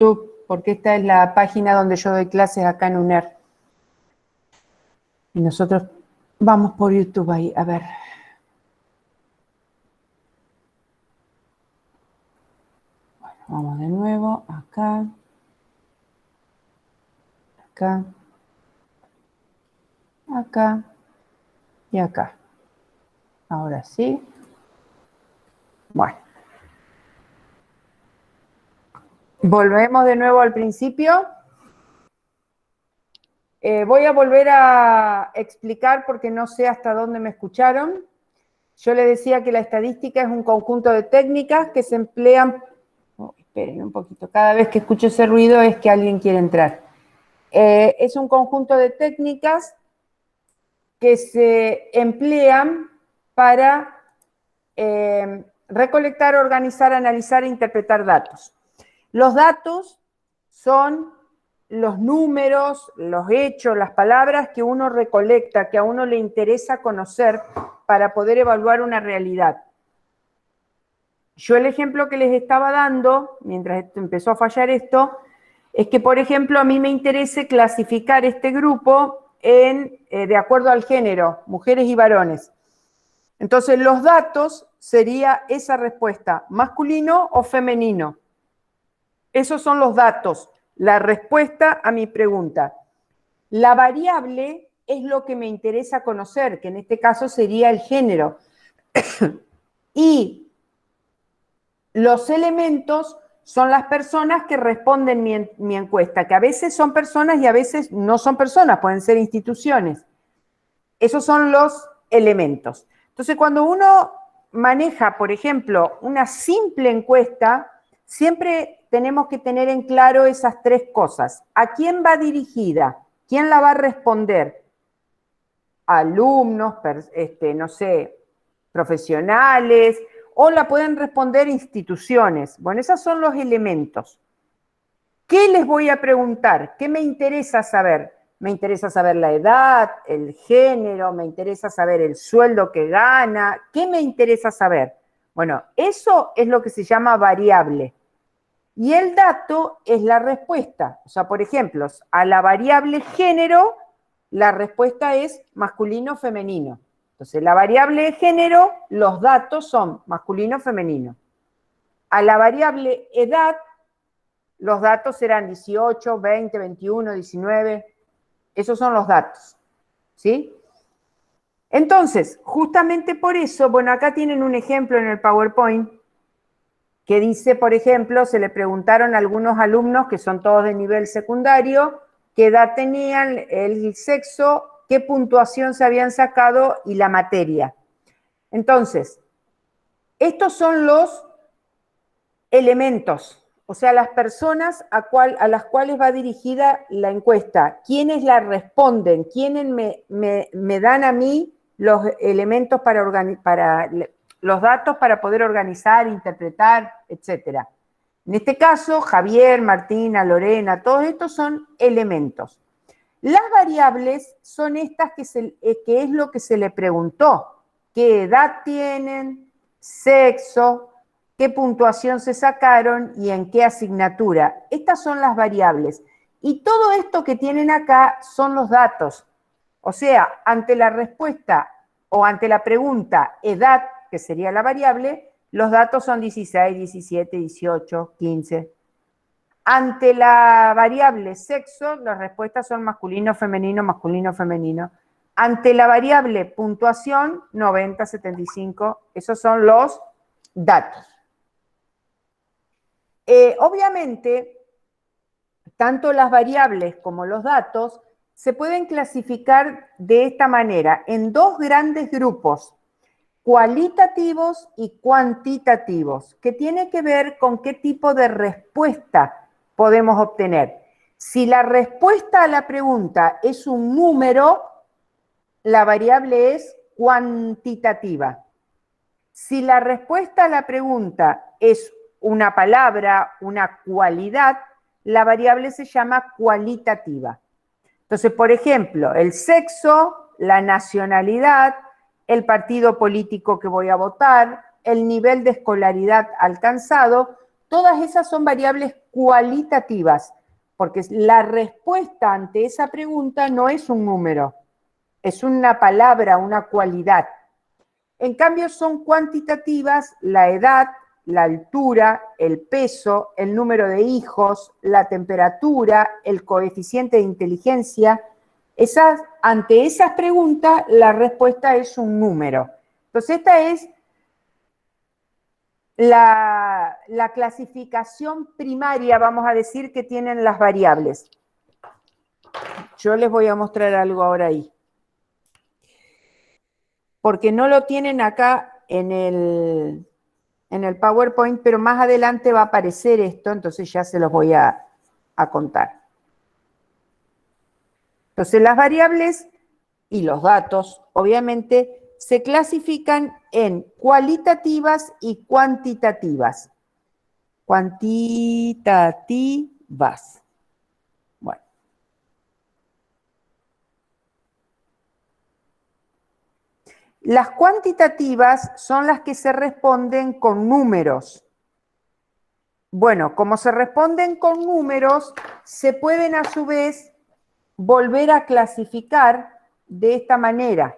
YouTube, porque esta es la página donde yo doy clases acá en UNER. Y nosotros vamos por YouTube ahí, a ver. Bueno, vamos de nuevo, acá. Acá. Acá. Y acá. Ahora sí. Bueno. Volvemos de nuevo al principio. Voy a volver a explicar porque no sé hasta dónde me escucharon. Yo les decía que la estadística es un conjunto de técnicas que se emplean... Oh, esperen un poquito, cada vez que escucho ese ruido es que alguien quiere entrar. Es un conjunto de técnicas que se emplean para recolectar, organizar, analizar e interpretar datos. Los datos son los números, los hechos, las palabras que uno recolecta, que a uno le interesa conocer para poder evaluar una realidad. Yo el ejemplo que les estaba dando, mientras empezó a fallar esto, es que, por ejemplo, a mí me interesa clasificar este grupo de acuerdo al género, mujeres y varones. Entonces, los datos sería esa respuesta, masculino o femenino. Esos son los datos, la respuesta a mi pregunta. La variable es lo que me interesa conocer, que en este caso sería el género. Y los elementos son las personas que responden mi encuesta, que a veces son personas y a veces no son personas, pueden ser instituciones. Esos son los elementos. Entonces, cuando uno maneja, por ejemplo, una simple encuesta, siempre tenemos que tener en claro esas tres cosas. ¿A quién va dirigida? ¿Quién la va a responder? Alumnos, no sé, profesionales, o la pueden responder instituciones. Bueno, esos son los elementos. ¿Qué les voy a preguntar? ¿Qué me interesa saber? Me interesa saber la edad, el género, me interesa saber el sueldo que gana. ¿Qué me interesa saber? Bueno, eso es lo que se llama variable. Y el dato es la respuesta. O sea, por ejemplo, a la variable género, la respuesta es masculino o femenino. Entonces, la variable de género, los datos son masculino o femenino. A la variable edad, los datos serán 18, 20, 21, 19. Esos son los datos, ¿sí? Entonces, justamente por eso, bueno, acá tienen un ejemplo en el PowerPoint que dice, por ejemplo, se le preguntaron a algunos alumnos, que son todos de nivel secundario, qué edad tenían, el sexo, qué puntuación se habían sacado y la materia. Entonces, estos son los elementos, o sea, las personas a las cuales va dirigida la encuesta, quiénes la responden, quiénes me dan a mí los elementos para los datos para poder organizar, interpretar, etc. En este caso, Javier, Martina, Lorena, todos estos son elementos. Las variables son estas que es lo que se le preguntó. ¿Qué edad tienen? Sexo, qué puntuación se sacaron y en qué asignatura. Estas son las variables. Y todo esto que tienen acá son los datos. O sea, ante la respuesta o ante la pregunta edad, que sería la variable, los datos son 16, 17, 18, 15. Ante la variable sexo, las respuestas son masculino, femenino, masculino, femenino. Ante la variable puntuación, 90, 75, esos son los datos. Obviamente, tanto las variables como los datos se pueden clasificar de esta manera, en dos grandes grupos, cualitativos y cuantitativos, que tiene que ver con qué tipo de respuesta podemos obtener. Si la respuesta a la pregunta es un número, la variable es cuantitativa. Si la respuesta a la pregunta es una palabra, una cualidad, la variable se llama cualitativa. Entonces, por ejemplo, el sexo, la nacionalidad, el partido político que voy a votar, el nivel de escolaridad alcanzado, todas esas son variables cualitativas, porque la respuesta ante esa pregunta no es un número, es una palabra, una cualidad. En cambio, son cuantitativas la edad, la altura, el peso, el número de hijos, la temperatura, el coeficiente de inteligencia. Ante esas preguntas, la respuesta es un número. Entonces, esta es la clasificación primaria, vamos a decir, que tienen las variables. Yo les voy a mostrar algo ahora ahí. Porque no lo tienen acá en el PowerPoint, pero más adelante va a aparecer esto, entonces ya se los voy a contar. Entonces, las variables y los datos, obviamente, se clasifican en cualitativas y cuantitativas. Cuantitativas. Bueno. Las cuantitativas son las que se responden con números. Bueno, como se responden con números, se pueden a su vez volver a clasificar de esta manera.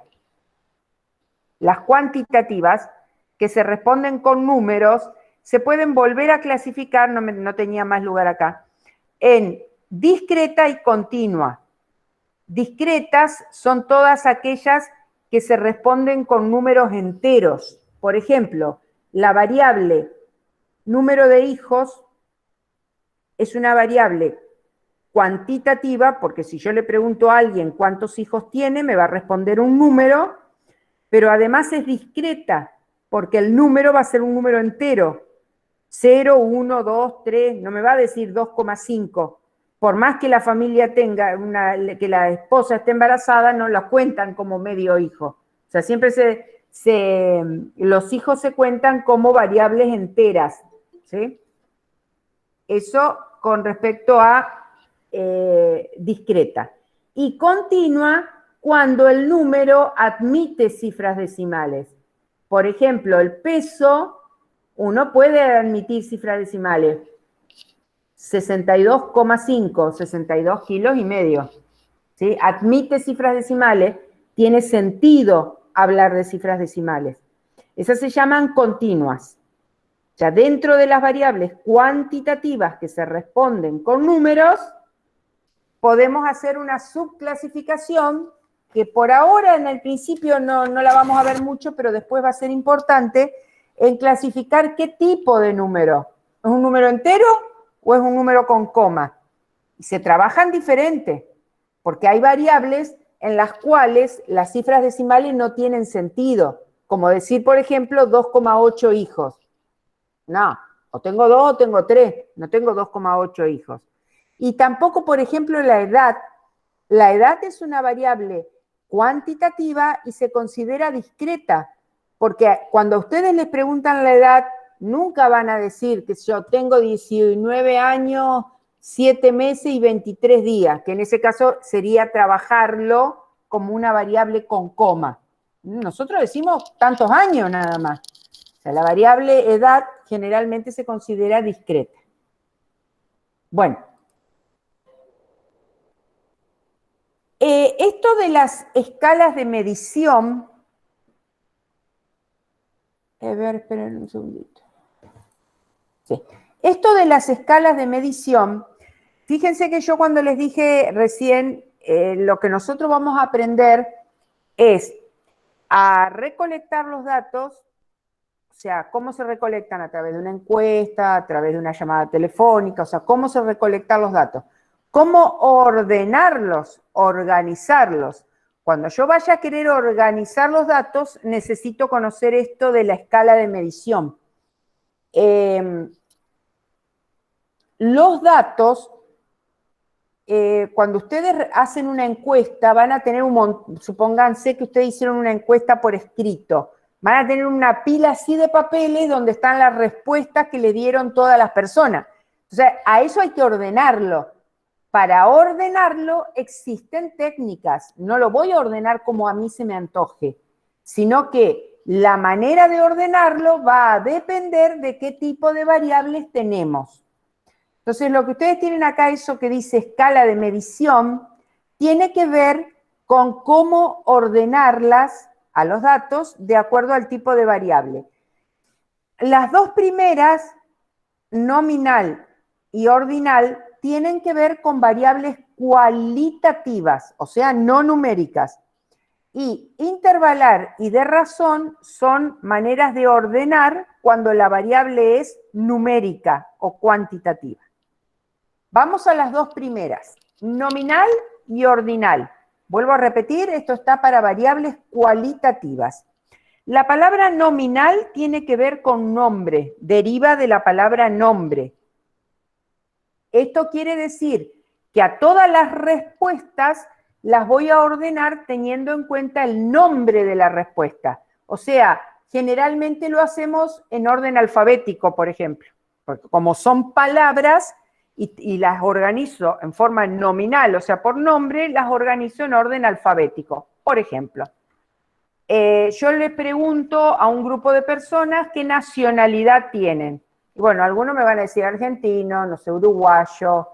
Las cuantitativas, que se responden con números, se pueden volver a clasificar, no tenía más lugar acá, en discreta y continua. Discretas son todas aquellas que se responden con números enteros. Por ejemplo, la variable número de hijos es una variable cuantitativa, porque si yo le pregunto a alguien cuántos hijos tiene, me va a responder un número, pero además es discreta, porque el número va a ser un número entero. 0, 1, 2, 3, no me va a decir 2,5. Por más que la familia tenga, que la esposa esté embarazada, no la cuentan como medio hijo. O sea, siempre los hijos se cuentan como variables enteras, ¿sí? Eso con respecto a discreta. Y continua cuando el número admite cifras decimales. Por ejemplo, el peso, uno puede admitir cifras decimales. 62,5, 62 kilos y medio. ¿Sí? Admite cifras decimales, tiene sentido hablar de cifras decimales. Esas se llaman continuas. O sea, dentro de las variables cuantitativas que se responden con números, podemos hacer una subclasificación que por ahora en el principio no la vamos a ver mucho, pero después va a ser importante en clasificar qué tipo de número. ¿Es un número entero o es un número con coma? Y se trabajan diferente, porque hay variables en las cuales las cifras decimales no tienen sentido, como decir, por ejemplo, 2,8 hijos. No, o tengo 2 o tengo 3, no tengo 2,8 hijos. Y tampoco, por ejemplo, la edad. La edad es una variable cuantitativa y se considera discreta, porque cuando ustedes les preguntan la edad, nunca van a decir que yo tengo 19 años, 7 meses y 23 días, que en ese caso sería trabajarlo como una variable con coma. Nosotros decimos tantos años nada más. O sea, la variable edad generalmente se considera discreta. Bueno. Esto de las escalas de medición, a ver, esperen un segundito. Sí. Esto de las escalas de medición, fíjense que yo cuando les dije recién, lo que nosotros vamos a aprender es a recolectar los datos, o sea, cómo se recolectan a través de una encuesta, a través de una llamada telefónica, o sea, cómo se recolectan los datos. ¿Cómo ordenarlos, organizarlos? Cuando yo vaya a querer organizar los datos, necesito conocer esto de la escala de medición. Los datos, cuando ustedes hacen una encuesta, van a tener supónganse que ustedes hicieron una encuesta por escrito, van a tener una pila así de papeles donde están las respuestas que le dieron todas las personas. O sea, a eso hay que ordenarlo. Para ordenarlo existen técnicas. No lo voy a ordenar como a mí se me antoje, sino que la manera de ordenarlo va a depender de qué tipo de variables tenemos. Entonces, lo que ustedes tienen acá, eso que dice escala de medición, tiene que ver con cómo ordenarlas a los datos de acuerdo al tipo de variable. Las dos primeras, nominal y ordinal, tienen que ver con variables cualitativas, o sea, no numéricas. Y intervalar y de razón son maneras de ordenar cuando la variable es numérica o cuantitativa. Vamos a las dos primeras, nominal y ordinal. Vuelvo a repetir, esto está para variables cualitativas. La palabra nominal tiene que ver con nombre, deriva de la palabra nombre. Esto quiere decir que a todas las respuestas las voy a ordenar teniendo en cuenta el nombre de la respuesta. O sea, generalmente lo hacemos en orden alfabético, por ejemplo, porque como son palabras y las organizo en forma nominal, o sea, por nombre, las organizo en orden alfabético. Por ejemplo, yo le pregunto a un grupo de personas qué nacionalidad tienen. Y bueno, algunos me van a decir argentino, no sé, uruguayo,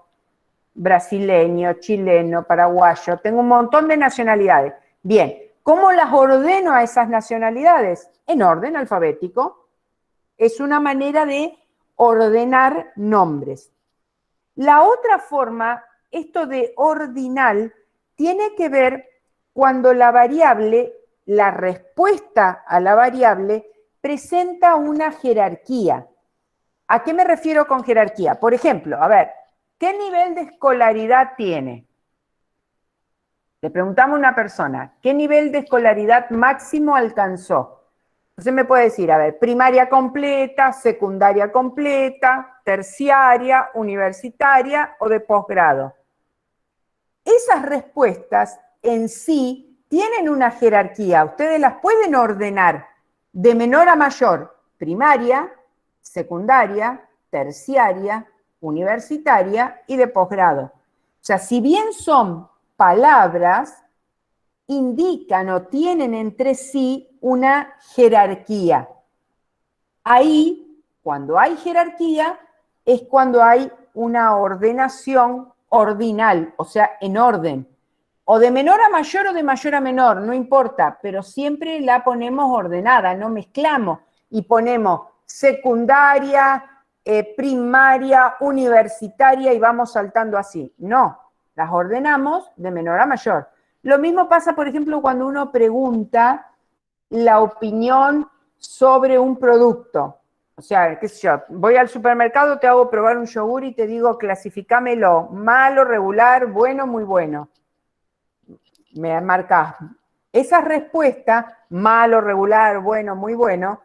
brasileño, chileno, paraguayo. Tengo un montón de nacionalidades. Bien, ¿cómo las ordeno a esas nacionalidades? En orden alfabético. Es una manera de ordenar nombres. La otra forma, esto de ordinal, tiene que ver cuando la variable, la respuesta a la variable, presenta una jerarquía. ¿A qué me refiero con jerarquía? Por ejemplo, a ver, ¿qué nivel de escolaridad tiene? Le preguntamos a una persona, ¿qué nivel de escolaridad máximo alcanzó? Entonces me puede decir, a ver, primaria completa, secundaria completa, terciaria, universitaria o de posgrado. Esas respuestas en sí tienen una jerarquía. Ustedes las pueden ordenar de menor a mayor. Primaria, secundaria, terciaria, universitaria y de posgrado. O sea, si bien son palabras, indican o tienen entre sí una jerarquía. Ahí, cuando hay jerarquía, es cuando hay una ordenación ordinal, o sea, en orden. O de menor a mayor o de mayor a menor, no importa, pero siempre la ponemos ordenada, no mezclamos y ponemos secundaria, primaria, universitaria y vamos saltando así. No, las ordenamos de menor a mayor. Lo mismo pasa, por ejemplo, cuando uno pregunta la opinión sobre un producto. O sea, qué sé yo, voy al supermercado, te hago probar un yogur y te digo, clasifícamelo, malo, regular, bueno, muy bueno. Me marcas. Esas respuestas, malo, regular, bueno, muy bueno,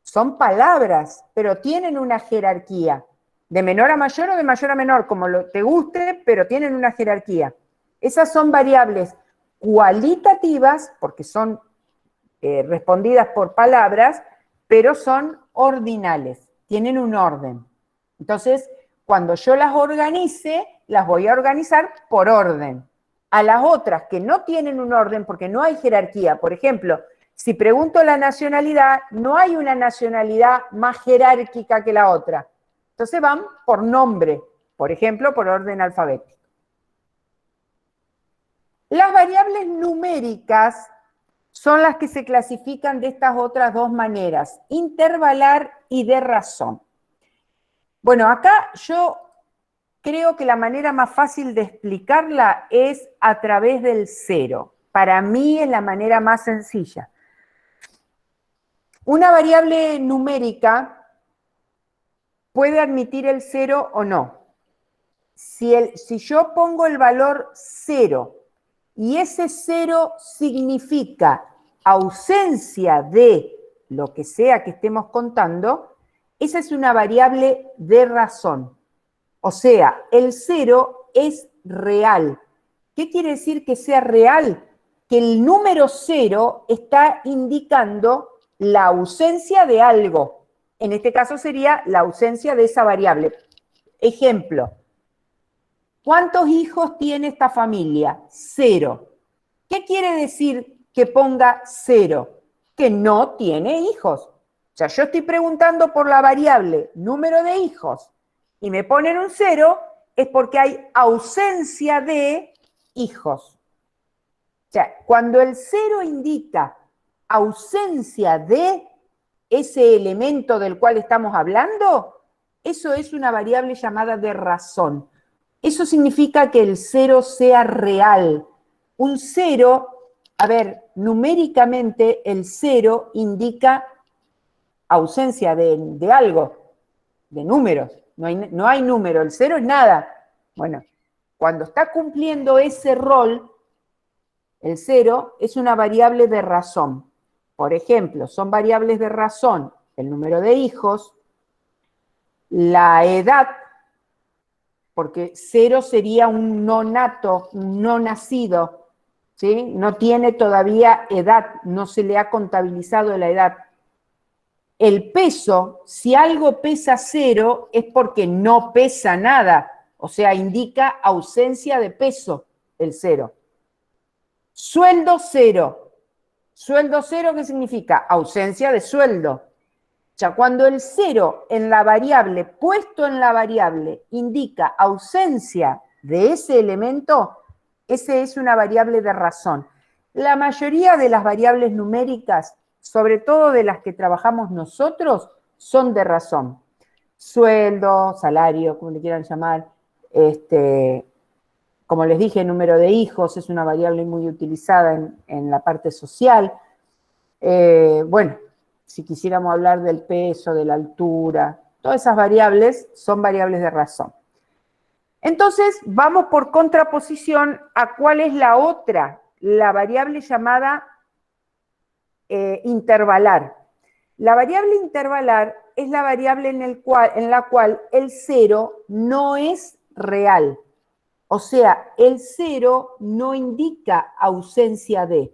son palabras, pero tienen una jerarquía. De menor a mayor o de mayor a menor, como te guste, pero tienen una jerarquía. Esas son variables cualitativas, porque son respondidas por palabras, pero son ordinales, tienen un orden. Entonces, cuando yo las organice, las voy a organizar por orden. A las otras que no tienen un orden, porque no hay jerarquía, por ejemplo, si pregunto la nacionalidad, no hay una nacionalidad más jerárquica que la otra. Entonces van por nombre, por ejemplo, por orden alfabético. Las variables numéricas son las que se clasifican de estas otras dos maneras, intervalar y de razón. Bueno, acá yo creo que la manera más fácil de explicarla es a través del cero. Para mí es la manera más sencilla. Una variable numérica puede admitir el cero o no. Si yo pongo el valor 0 y ese 0 significa ausencia de lo que sea que estemos contando, esa es una variable de razón. O sea, el 0 es real. ¿Qué quiere decir que sea real? Que el número 0 está indicando la ausencia de algo. En este caso sería la ausencia de esa variable. Ejemplo, ¿cuántos hijos tiene esta familia? 0. ¿Qué quiere decir que ponga 0? Que no tiene hijos. O sea, yo estoy preguntando por la variable número de hijos. y me ponen un 0, es porque hay ausencia de hijos. O sea, cuando el 0 indica ausencia de ese elemento del cual estamos hablando, eso es una variable llamada de razón. Eso significa que el 0 sea real. Un 0, a ver, numéricamente el 0 indica ausencia de algo, de números. No hay número, el 0 es nada. Bueno, cuando está cumpliendo ese rol, el 0 es una variable de razón. Por ejemplo, son variables de razón el número de hijos, la edad, porque 0 sería un no nato, un no nacido, ¿sí? No tiene todavía edad, no se le ha contabilizado la edad. El peso, si algo pesa 0, es porque no pesa nada, o sea, indica ausencia de peso el 0. Sueldo 0. Sueldo 0, ¿qué significa? Ausencia de sueldo. O sea, cuando el 0 en la variable, puesto en la variable, indica ausencia de ese elemento, ese es una variable de razón. La mayoría de las variables numéricas, sobre todo de las que trabajamos nosotros, son de razón. Sueldo, salario, como le quieran llamar, como les dije, número de hijos es una variable muy utilizada en la parte social. Bueno, si quisiéramos hablar del peso, de la altura, todas esas variables son variables de razón. Entonces, vamos por contraposición a cuál es la otra, la variable llamada intervalar. La variable intervalar es la variable en la cual el 0 no es real. O sea, el 0 no indica ausencia de,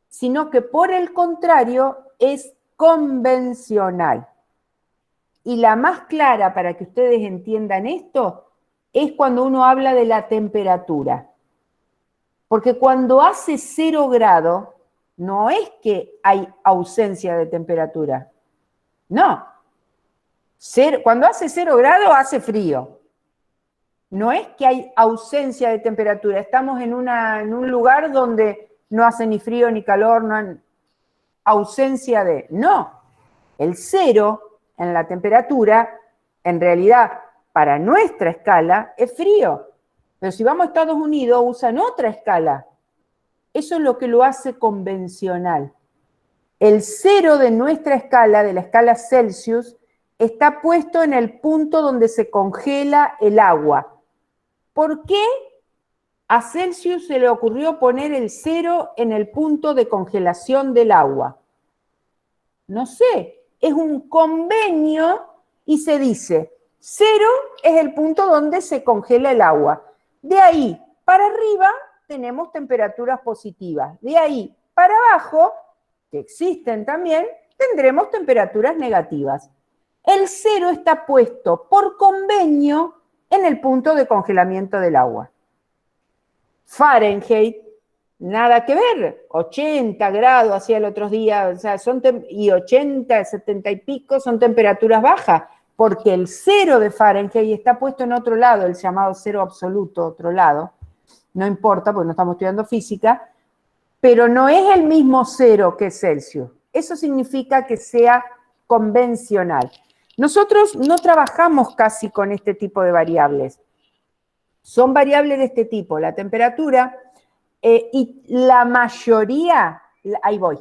sino que por el contrario es convencional. Y la más clara para que ustedes entiendan esto es cuando uno habla de la temperatura. Porque cuando hace 0 grados, no es que hay ausencia de temperatura. No. Cuando hace 0 grados, hace frío. No es que hay ausencia de temperatura. Estamos en un lugar donde no hace ni frío ni calor, no hay ausencia de... No. El 0 en la temperatura, en realidad, para nuestra escala, es frío. Pero si vamos a Estados Unidos, usan otra escala. Eso es lo que lo hace convencional. El 0 de nuestra escala, de la escala Celsius, está puesto en el punto donde se congela el agua. ¿Por qué a Celsius se le ocurrió poner el 0 en el punto de congelación del agua? No sé, es un convenio y se dice, 0 es el punto donde se congela el agua. De ahí para arriba tenemos temperaturas positivas. De ahí para abajo, que existen también, tendremos temperaturas negativas. El 0 está puesto por convenio en el punto de congelamiento del agua. Fahrenheit, nada que ver, 80 grados hacía el otro día, o sea, y 80, 70 y pico son temperaturas bajas, porque el 0 de Fahrenheit está puesto en otro lado, el llamado 0 absoluto, otro lado, no importa porque no estamos estudiando física, pero no es el mismo 0 que Celsius. Eso significa que sea convencional. Nosotros no trabajamos casi con este tipo de variables. Son variables de este tipo, la temperatura, y la mayoría, ahí voy,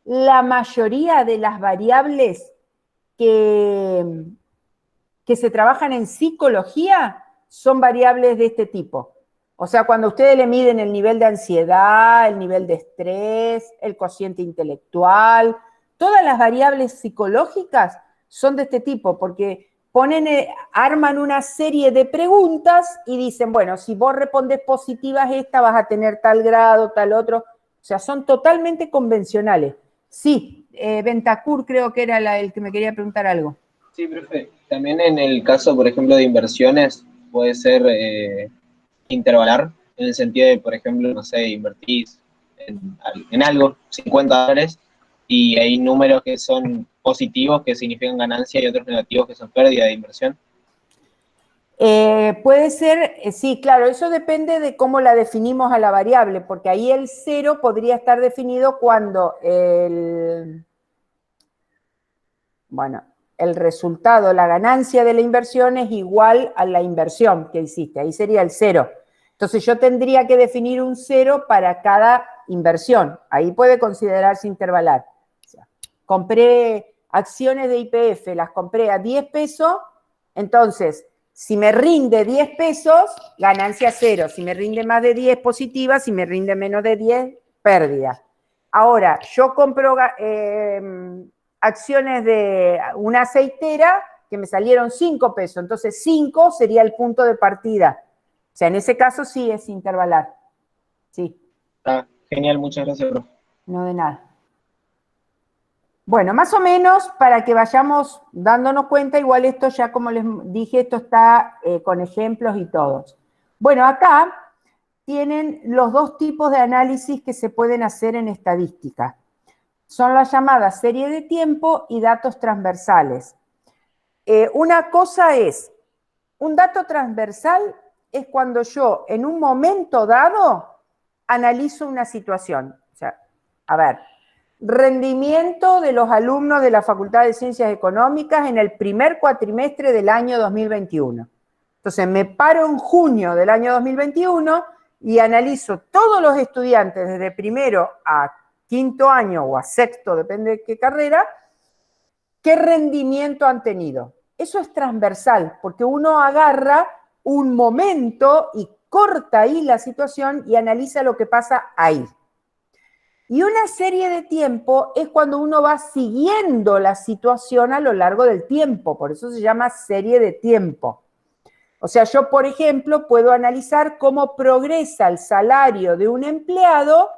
la mayoría de las variables que se trabajan en psicología son variables de este tipo. O sea, cuando ustedes le miden el nivel de ansiedad, el nivel de estrés, el cociente intelectual, todas las variables psicológicas son de este tipo, porque arman una serie de preguntas y dicen, bueno, si vos respondes positivas esta, vas a tener tal grado, tal otro. O sea, son totalmente convencionales. Sí, Ventacur creo que era el que me quería preguntar algo. Sí, profe. También en el caso, por ejemplo, de inversiones, puede ser intervalar, en el sentido de, por ejemplo, no sé, invertís en algo, $50, y hay números que son positivos, que significan ganancia, y otros negativos, que son pérdida de inversión. Puede ser, sí, claro, eso depende de cómo la definimos a la variable, porque ahí el 0 podría estar definido cuando bueno, el resultado, la ganancia de la inversión es igual a la inversión que hiciste, ahí sería el 0. Entonces yo tendría que definir un 0 para cada inversión, ahí puede considerarse intervalar. O sea, compré acciones de YPF, las compré a 10 pesos, entonces si me rinde 10 pesos, ganancia 0, si me rinde más de 10, positiva, si me rinde menos de 10, pérdida. Ahora, yo compro acciones de una aceitera que me salieron 5 pesos, entonces 5 sería el punto de partida. O sea, en ese caso sí es intervalar. Sí. Ah, genial, muchas gracias, profe. No de nada. Bueno, más o menos para que vayamos dándonos cuenta, igual esto ya como les dije, esto está con ejemplos y todos. Bueno, acá tienen los dos tipos de análisis que se pueden hacer en estadística. Son las llamadas serie de tiempo y datos transversales. Una cosa es, un dato transversal es cuando yo en un momento dado analizo una situación. O sea, a ver, rendimiento de los alumnos de la Facultad de Ciencias Económicas en el primer cuatrimestre del año 2021. Entonces me paro en junio del año 2021 y analizo todos los estudiantes desde primero a quinto año o a sexto, depende de qué carrera, qué rendimiento han tenido. Eso es transversal, porque uno agarra un momento y corta ahí la situación y analiza lo que pasa ahí. Y una serie de tiempo es cuando uno va siguiendo la situación a lo largo del tiempo, por eso se llama serie de tiempo. O sea, yo, por ejemplo, puedo analizar cómo progresa el salario de un empleado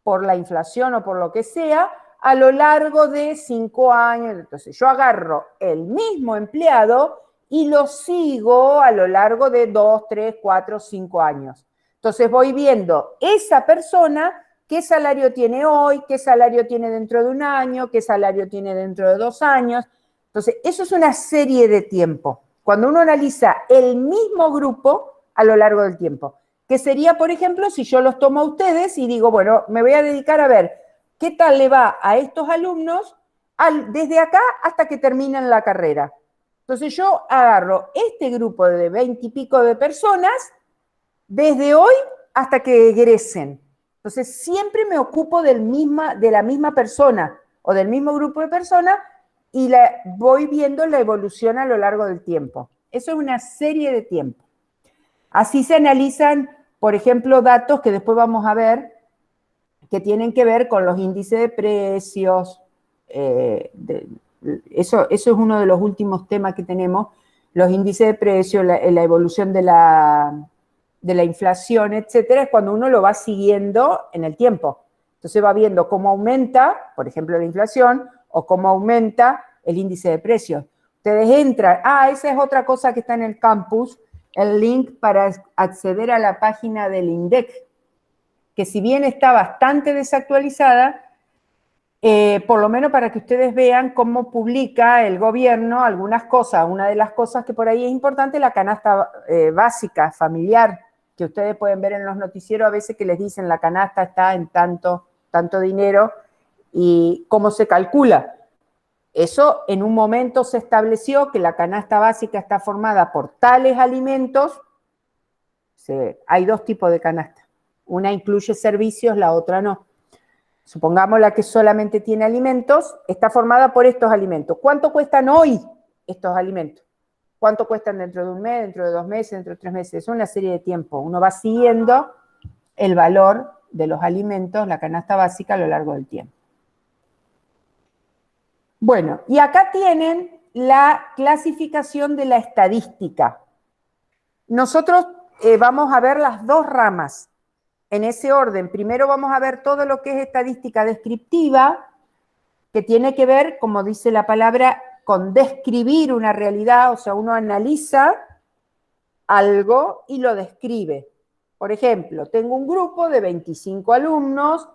por la inflación o por lo que sea, a lo largo de 5 años. Entonces, yo agarro el mismo empleado y lo sigo a lo largo de 2, 3, 4, 5 años. Entonces, voy viendo esa persona, qué salario tiene hoy, qué salario tiene dentro de un año, qué salario tiene dentro de 2 años. Entonces, eso es una serie de tiempo. Cuando uno analiza el mismo grupo a lo largo del tiempo. Que sería, por ejemplo, si yo los tomo a ustedes y digo, bueno, me voy a dedicar a ver qué tal le va a estos alumnos desde acá hasta que terminen la carrera. Entonces yo agarro este grupo de 20 y pico de personas desde hoy hasta que egresen. Entonces siempre me ocupo de la misma persona o del mismo grupo de personas y voy viendo la evolución a lo largo del tiempo. Eso es una serie de tiempo. Así se analizan, por ejemplo, datos que después vamos a ver que tienen que ver con los índices de precios. Eso es uno de los últimos temas que tenemos, los índices de precios, la evolución de la inflación, etcétera, es cuando uno lo va siguiendo en el tiempo. Entonces va viendo cómo aumenta, por ejemplo, la inflación o cómo aumenta el índice de precios. Ustedes entran, esa es otra cosa que está en el campus, el link para acceder a la página del INDEC, que si bien está bastante desactualizada, por lo menos para que ustedes vean cómo publica el gobierno algunas cosas. Una de las cosas que por ahí es importante, la canasta básica, familiar, que ustedes pueden ver en los noticieros a veces que les dicen la canasta está en tanto dinero y cómo se calcula. Eso en un momento se estableció que la canasta básica está formada por tales alimentos. Hay dos tipos de canasta. Una incluye servicios, la otra no. Supongamos la que solamente tiene alimentos, está formada por estos alimentos. ¿Cuánto cuestan hoy estos alimentos? ¿Cuánto cuestan dentro de un mes, dentro de 2 meses, dentro de 3 meses? Es una serie de tiempo. Uno va siguiendo el valor de los alimentos, la canasta básica, a lo largo del tiempo. Bueno, y acá tienen la clasificación de la estadística. Nosotros vamos a ver las dos ramas en ese orden. Primero vamos a ver todo lo que es estadística descriptiva, que tiene que ver, como dice la palabra, con describir una realidad, o sea, uno analiza algo y lo describe. Por ejemplo, tengo un grupo de 25 alumnos,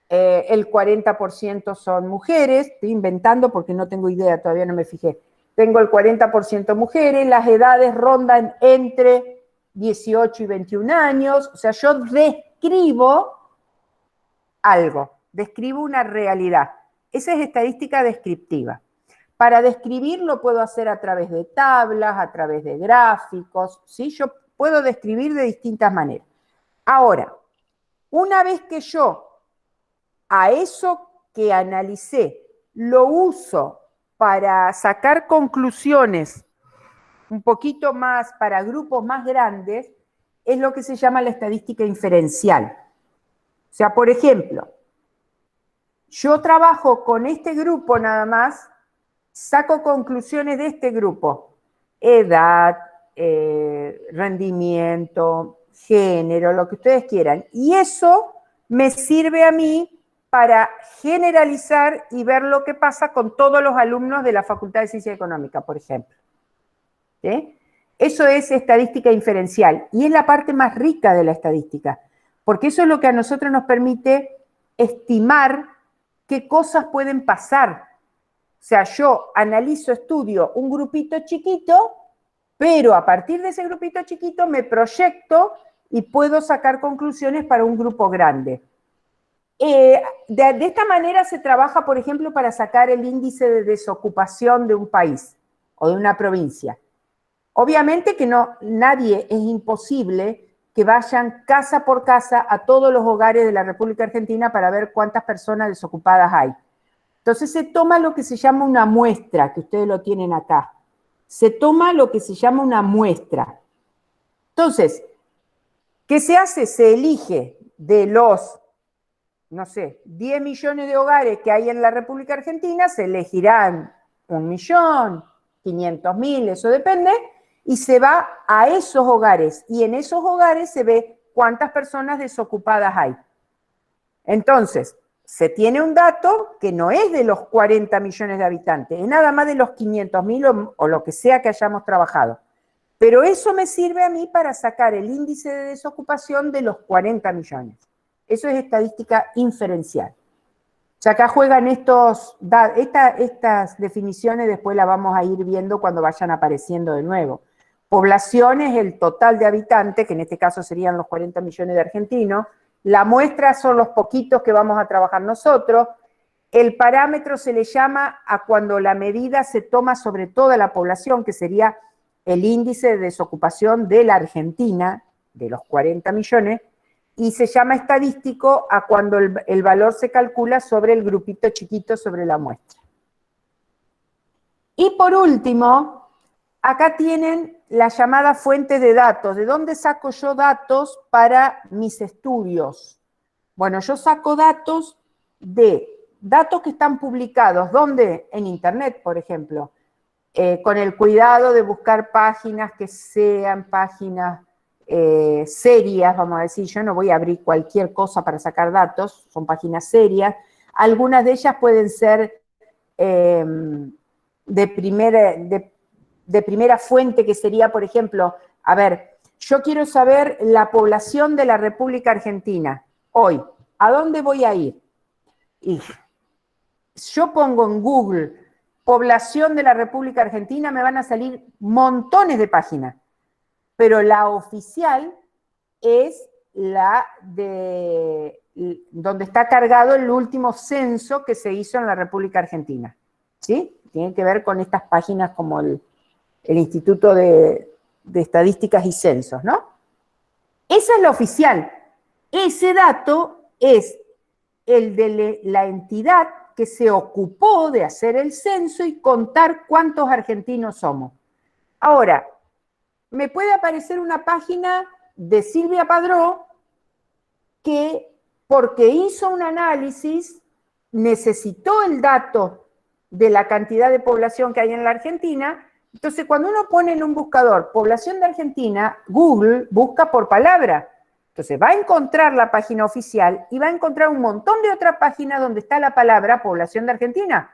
el 40% son mujeres, estoy inventando porque no tengo idea, todavía no me fijé. tengo el 40% mujeres, las edades rondan entre 18 y 21 años, o sea, yo describo algo, describo una realidad. Esa es estadística descriptiva. Para describir lo puedo hacer a través de tablas, a través de gráficos, ¿sí? Yo puedo describir de distintas maneras. Ahora, una vez que yo a eso que analicé lo uso para sacar conclusiones un poquito más para grupos más grandes, es lo que se llama la estadística inferencial. O sea, por ejemplo, yo trabajo con este grupo nada más, saco conclusiones de este grupo, edad, rendimiento, género, lo que ustedes quieran. Y eso me sirve a mí para generalizar y ver lo que pasa con todos los alumnos de la Facultad de Ciencia Económica, por ejemplo. ¿Sí? Eso es estadística inferencial y es la parte más rica de la estadística, porque eso es lo que a nosotros nos permite estimar qué cosas pueden pasar. O sea, yo analizo, estudio un grupito chiquito, pero a partir de ese grupito chiquito me proyecto y puedo sacar conclusiones para un grupo grande. De esta manera se trabaja, por ejemplo, para sacar el índice de desocupación de un país o de una provincia. Obviamente que nadie, es imposible que vayan casa por casa a todos los hogares de la República Argentina para ver cuántas personas desocupadas hay. Entonces se toma lo que se llama una muestra, que ustedes lo tienen acá. Se toma lo que se llama una muestra. Entonces, ¿qué se hace? Se elige de los, no sé, 10 millones de hogares que hay en la República Argentina, se elegirán 1.500.000, eso depende, y se va a esos hogares, y en esos hogares se ve cuántas personas desocupadas hay. Entonces, se tiene un dato que no es de los 40 millones de habitantes, es nada más de los 500.000 o lo que sea que hayamos trabajado. Pero eso me sirve a mí para sacar el índice de desocupación de los 40 millones. Eso es estadística inferencial. O sea, acá juegan estas definiciones, después las vamos a ir viendo cuando vayan apareciendo de nuevo. Población es el total de habitantes, que en este caso serían los 40 millones de argentinos. La muestra son los poquitos que vamos a trabajar nosotros. El parámetro se le llama a cuando la medida se toma sobre toda la población, que sería el índice de desocupación de la Argentina, de los 40 millones, y se llama estadístico a cuando el valor se calcula sobre el grupito chiquito sobre la muestra. Y por último, acá tienen la llamada fuente de datos. ¿De dónde saco yo datos para mis estudios? Bueno, yo saco datos de datos que están publicados. ¿Dónde? En Internet, por ejemplo. Con el cuidado de buscar páginas que sean páginas serias, vamos a decir. Yo no voy a abrir cualquier cosa para sacar datos, son páginas serias. Algunas de ellas pueden ser de primera fuente, que sería, por ejemplo, a ver, yo quiero saber la población de la República Argentina hoy. ¿A dónde voy a ir? Y yo pongo en Google población de la República Argentina, me van a salir montones de páginas, pero la oficial es la de donde está cargado el último censo que se hizo en la República Argentina, ¿sí? Tiene que ver con estas páginas como el Instituto de Estadísticas y Censos, ¿no? Esa es la oficial. Ese dato es el de la entidad que se ocupó de hacer el censo y contar cuántos argentinos somos. Ahora, me puede aparecer una página de Silvia Padró que, porque hizo un análisis, necesitó el dato de la cantidad de población que hay en la Argentina. Entonces, cuando uno pone en un buscador población de Argentina, Google busca por palabra. Entonces, va a encontrar la página oficial y va a encontrar un montón de otras páginas donde está la palabra población de Argentina.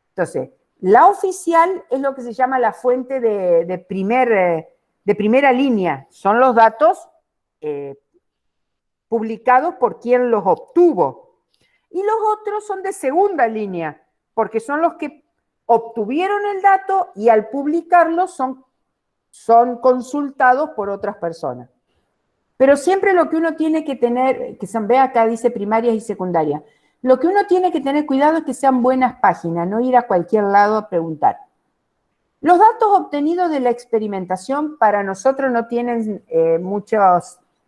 Entonces, la oficial es lo que se llama la fuente de primera línea. Son los datos publicados por quien los obtuvo. Y los otros son de segunda línea, porque son los que obtuvieron el dato y al publicarlo son consultados por otras personas. Pero siempre lo que uno tiene que tener, que se ve acá, dice primarias y secundarias, lo que uno tiene que tener cuidado es que sean buenas páginas, no ir a cualquier lado a preguntar. Los datos obtenidos de la experimentación para nosotros no tienen mucha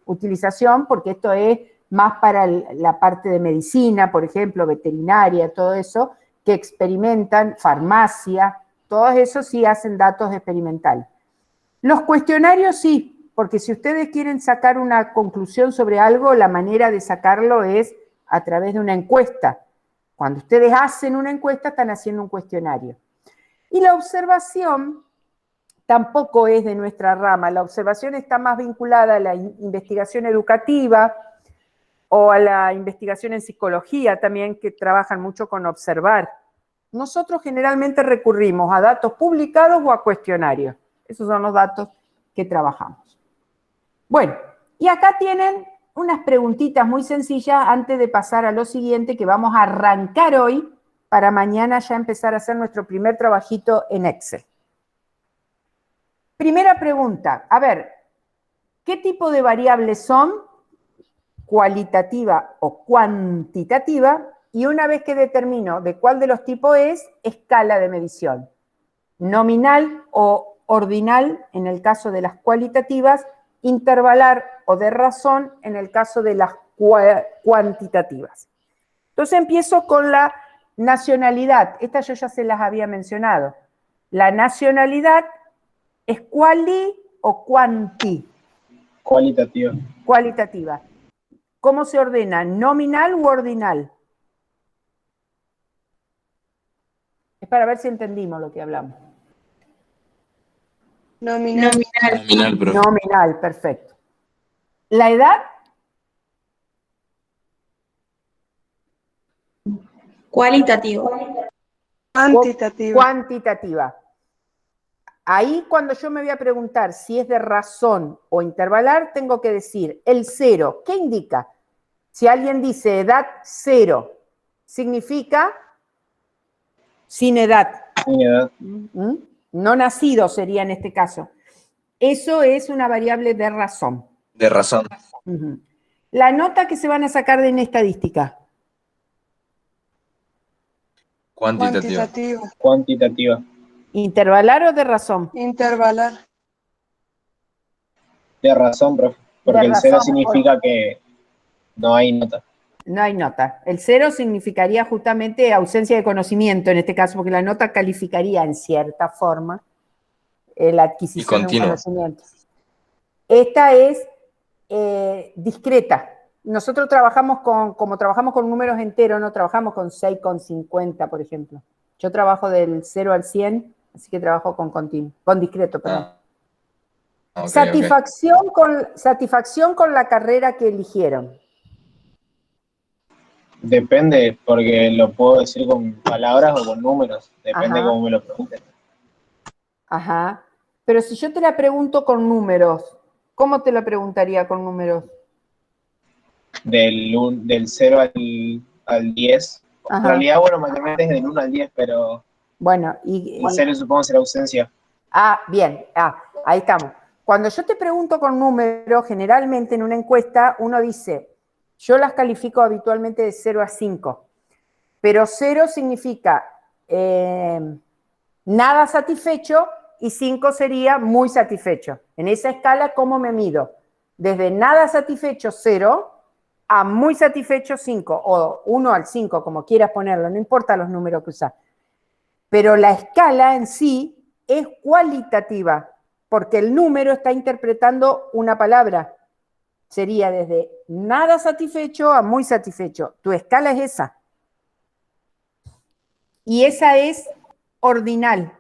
utilización porque esto es más para la parte de medicina, por ejemplo, veterinaria, todo eso, que experimentan, farmacia, todos esos sí hacen datos experimentales. Los cuestionarios sí, porque si ustedes quieren sacar una conclusión sobre algo, la manera de sacarlo es a través de una encuesta. Cuando ustedes hacen una encuesta, están haciendo un cuestionario. Y la observación tampoco es de nuestra rama. La observación está más vinculada a la investigación educativa o a la investigación en psicología también, que trabajan mucho con observar. Nosotros generalmente recurrimos a datos publicados o a cuestionarios. Esos son los datos que trabajamos. Bueno, y acá tienen unas preguntitas muy sencillas antes de pasar a lo siguiente que vamos a arrancar hoy para mañana ya empezar a hacer nuestro primer trabajito en Excel. Primera pregunta, a ver, ¿qué tipo de variables son? Cualitativa o cuantitativa, y una vez que determino de cuál de los tipos es, escala de medición. Nominal o ordinal en el caso de las cualitativas, intervalar o de razón en el caso de las cuantitativas. Entonces empiezo con la nacionalidad. Esta yo ya se las había mencionado. La nacionalidad es quali o quanti. Cualitativa. Cualitativa. ¿Cómo se ordena? ¿Nominal u ordinal? Es para ver si entendimos lo que hablamos. Nominal. Nominal, profe. Nominal, perfecto. ¿La edad? Cualitativo. Cuantitativa. Cuantitativa. Ahí cuando yo me voy a preguntar si es de razón o intervalar, tengo que decir el 0. ¿Qué indica? Si alguien dice edad 0, significa sin edad. Sin edad. No nacido sería en este caso. Eso es una variable de razón. De razón. La nota que se van a sacar en estadística. Cuantitativa. Cuantitativa. Cuantitativa. ¿Intervalar o de razón? Intervalar. De razón, profe. Porque De el 0 razón, significa que no hay nota. No hay nota. El 0 significaría justamente ausencia de conocimiento, en este caso, porque la nota calificaría en cierta forma la adquisición de un conocimiento. Esta es discreta. Nosotros trabajamos como trabajamos con números enteros, no trabajamos con 6,50, por ejemplo. Yo trabajo del 0 al 100, así que trabajo con continuo, con discreto, perdón. Okay, Satisfacción con la carrera que eligieron. Depende, porque lo puedo decir con palabras o con números. Depende Ajá. cómo me lo pregunten. Ajá. Pero si yo te la pregunto con números, ¿cómo te la preguntaría con números? Del 0 al 10. Ajá. En realidad, bueno, mayormente es del 1 al 10, pero Bueno, el 0 supongo será ausencia. bien. Ahí estamos. Cuando yo te pregunto con números, generalmente en una encuesta uno dice, yo las califico habitualmente de 0 a 5, pero 0 significa nada satisfecho y 5 sería muy satisfecho. En esa escala, ¿cómo me mido? Desde nada satisfecho 0 a muy satisfecho 5, o 1 al 5, como quieras ponerlo, no importa los números que usas. Pero la escala en sí es cualitativa, porque el número está interpretando una palabra. Sería desde nada satisfecho a muy satisfecho. Tu escala es esa. Y esa es ordinal.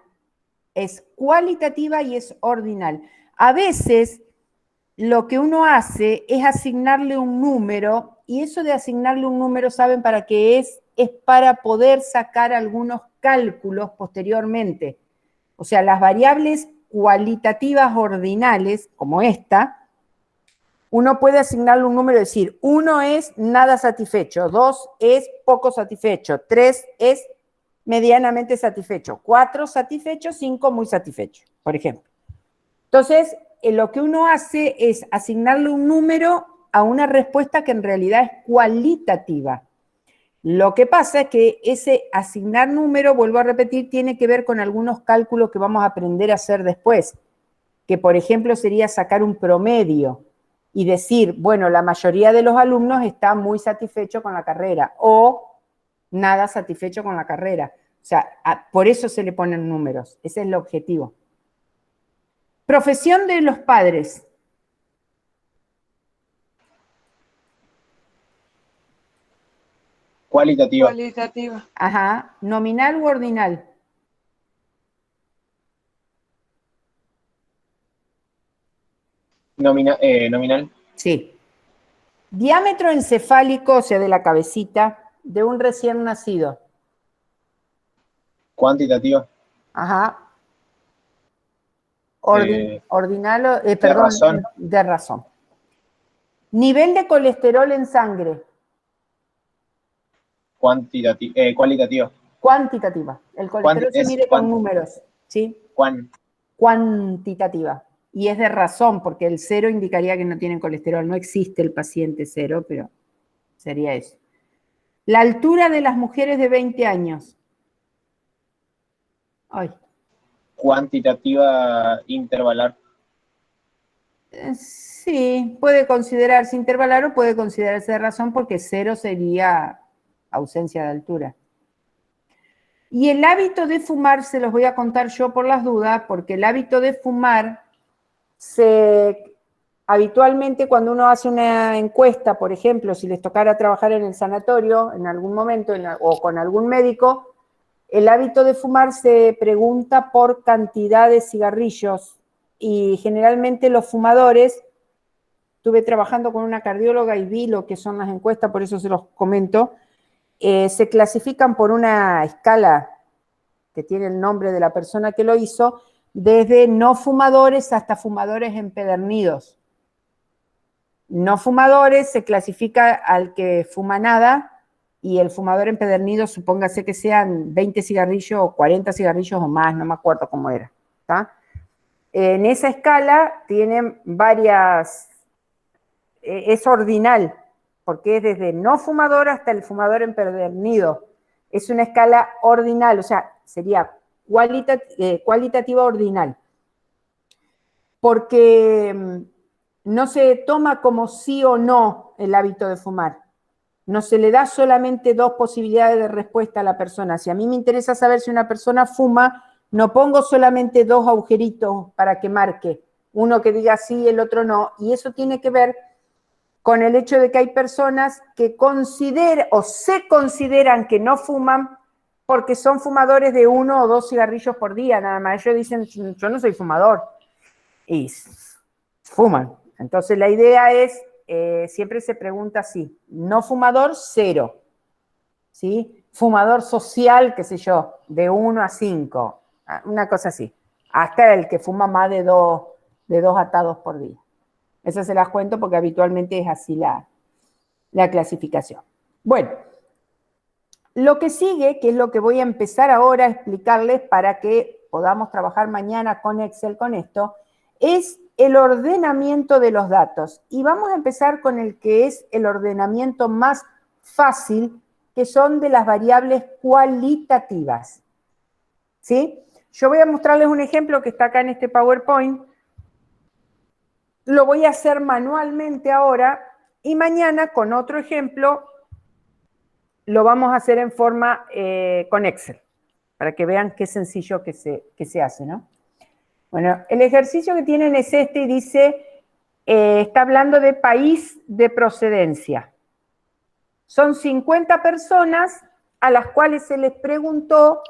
Es cualitativa y es ordinal. A veces lo que uno hace es asignarle un número, y eso de asignarle un número, ¿saben para qué es? Es para poder sacar algunos cálculos posteriormente. O sea, las variables cualitativas ordinales, como esta, uno puede asignarle un número y decir, 1 es nada satisfecho, 2 es poco satisfecho, 3 es medianamente satisfecho. 4 satisfechos, 5 muy satisfechos, por ejemplo. Entonces, lo que uno hace es asignarle un número a una respuesta que en realidad es cualitativa. Lo que pasa es que ese asignar número, vuelvo a repetir, tiene que ver con algunos cálculos que vamos a aprender a hacer después, que por ejemplo sería sacar un promedio y decir, bueno, la mayoría de los alumnos está muy satisfecho con la carrera o nada satisfecho con la carrera. O sea, por eso se le ponen números, ese es el objetivo. Profesión de los padres. Cualitativa. Cualitativa. Ajá. ¿Nominal u ordinal? Nominal. Sí. Diámetro encefálico, o sea, de la cabecita, de un recién nacido. Cuantitativa. Ajá. De Perdón, razón. de razón. Nivel de colesterol en sangre. Cualitativa. Cuantitativa. El colesterol se mide con números, ¿sí? Cuantitativa. Y es de razón, porque el 0 indicaría que no tienen colesterol. No existe el paciente 0, pero sería eso. La altura de las mujeres de 20 años. Ay. Cuantitativa intervalar. Sí, puede considerarse intervalar o puede considerarse de razón porque 0 sería ausencia de altura. Y el hábito de fumar se los voy a contar yo por las dudas, porque el hábito de fumar habitualmente cuando uno hace una encuesta, por ejemplo, si les tocara trabajar en el sanatorio en algún momento o con algún médico, el hábito de fumar se pregunta por cantidad de cigarrillos y generalmente los fumadores, estuve trabajando con una cardióloga y vi lo que son las encuestas, por eso se los comento, se clasifican por una escala que tiene el nombre de la persona que lo hizo, desde no fumadores hasta fumadores empedernidos. No fumadores se clasifica al que fuma nada y el fumador empedernido, supóngase que sean 20 cigarrillos o 40 cigarrillos o más, no me acuerdo cómo era. ¿Está? En esa escala tienen varias, es ordinal, porque es desde no fumador hasta el fumador empedernido. Es una escala ordinal, o sea, sería cualitativa ordinal. Porque no se toma como sí o no el hábito de fumar. No se le da solamente 2 posibilidades de respuesta a la persona. Si a mí me interesa saber si una persona fuma, no pongo solamente 2 agujeritos para que marque. Uno que diga sí, el otro no. Y eso tiene que ver con el hecho de que hay personas que consideran o se consideran que no fuman porque son fumadores de 1 o 2 cigarrillos por día, nada más. Ellos dicen, yo no soy fumador. Y fuman. Entonces la idea es, siempre se pregunta así, no fumador, 0. ¿Sí? Fumador social, qué sé yo, de 1 a 5. Una cosa así. Hasta el que fuma más de 2 atados por día. Eso se las cuento porque habitualmente es así la clasificación. Bueno, lo que sigue, que es lo que voy a empezar ahora a explicarles para que podamos trabajar mañana con Excel con esto, es el ordenamiento de los datos. Y vamos a empezar con el que es el ordenamiento más fácil, que son de las variables cualitativas. ¿Sí? Yo voy a mostrarles un ejemplo que está acá en este PowerPoint. Lo voy a hacer manualmente ahora y mañana con otro ejemplo lo vamos a hacer en forma con Excel, para que vean qué sencillo que se hace, ¿no? Bueno, el ejercicio que tienen es este y dice, está hablando de país de procedencia. Son 50 personas a las cuales se les preguntó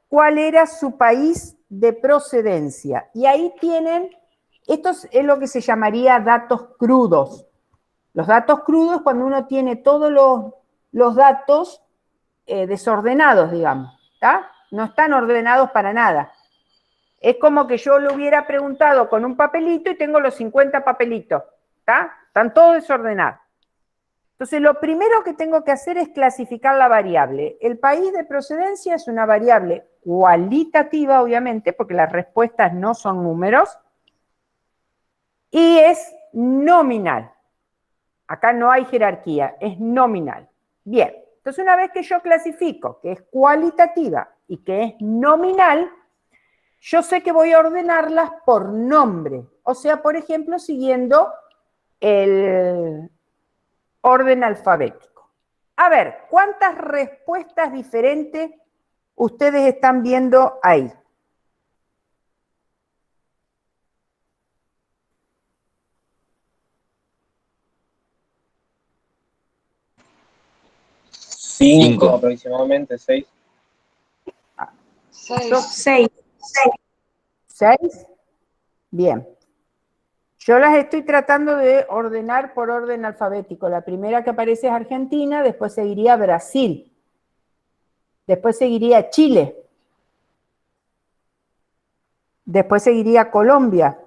cuál era su país de procedencia. Y ahí tienen, esto es lo que se llamaría datos crudos. Los datos crudos cuando uno tiene todos los datos desordenados, digamos, ¿está? No están ordenados para nada. Es como que yo le hubiera preguntado con un papelito y tengo los 50 papelitos, ¿está? Están todos desordenados. Entonces, lo primero que tengo que hacer es clasificar la variable. El país de procedencia es una variable cualitativa, obviamente, porque las respuestas no son números, y es nominal. Acá no hay jerarquía, es nominal. Bien, entonces una vez que yo clasifico que es cualitativa y que es nominal, yo sé que voy a ordenarlas por nombre. O sea, por ejemplo, siguiendo el orden alfabético. A ver, ¿cuántas respuestas diferentes ustedes están viendo ahí? Cinco aproximadamente, 6. 6. 6. 6. Bien. Yo las estoy tratando de ordenar por orden alfabético. La primera que aparece es Argentina, después seguiría Brasil, después seguiría Chile, después seguiría Colombia,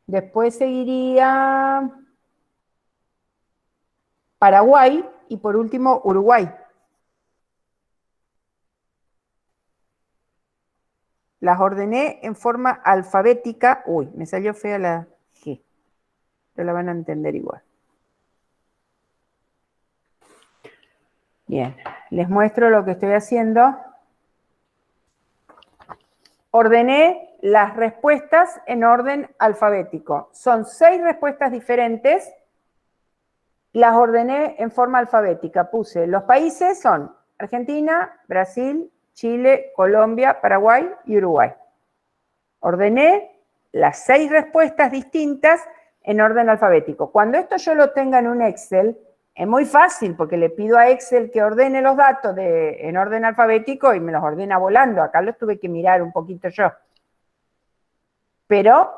después seguiría Paraguay y por último Uruguay. Las ordené en forma alfabética. Uy, me salió fea la G, pero la van a entender igual. Bien, les muestro lo que estoy haciendo. Ordené las respuestas en orden alfabético. Son 6 respuestas diferentes. Las ordené en forma alfabética. Puse, los países son Argentina, Brasil, Chile, Colombia, Paraguay y Uruguay. Ordené las 6 respuestas distintas en orden alfabético. Cuando esto yo lo tenga en un Excel, es muy fácil porque le pido a Excel que ordene los datos en orden alfabético y me los ordena volando. Acá los tuve que mirar un poquito yo. Pero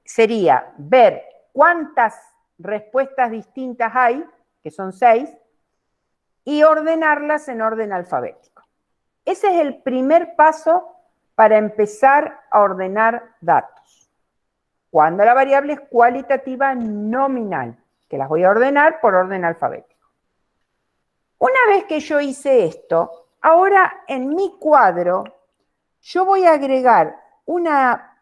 sería ver cuántas respuestas distintas hay, que son 6, y ordenarlas en orden alfabético. Ese es el primer paso para empezar a ordenar datos. Cuando la variable es cualitativa nominal, que las voy a ordenar por orden alfabético. Una vez que yo hice esto, ahora en mi cuadro, yo voy a agregar una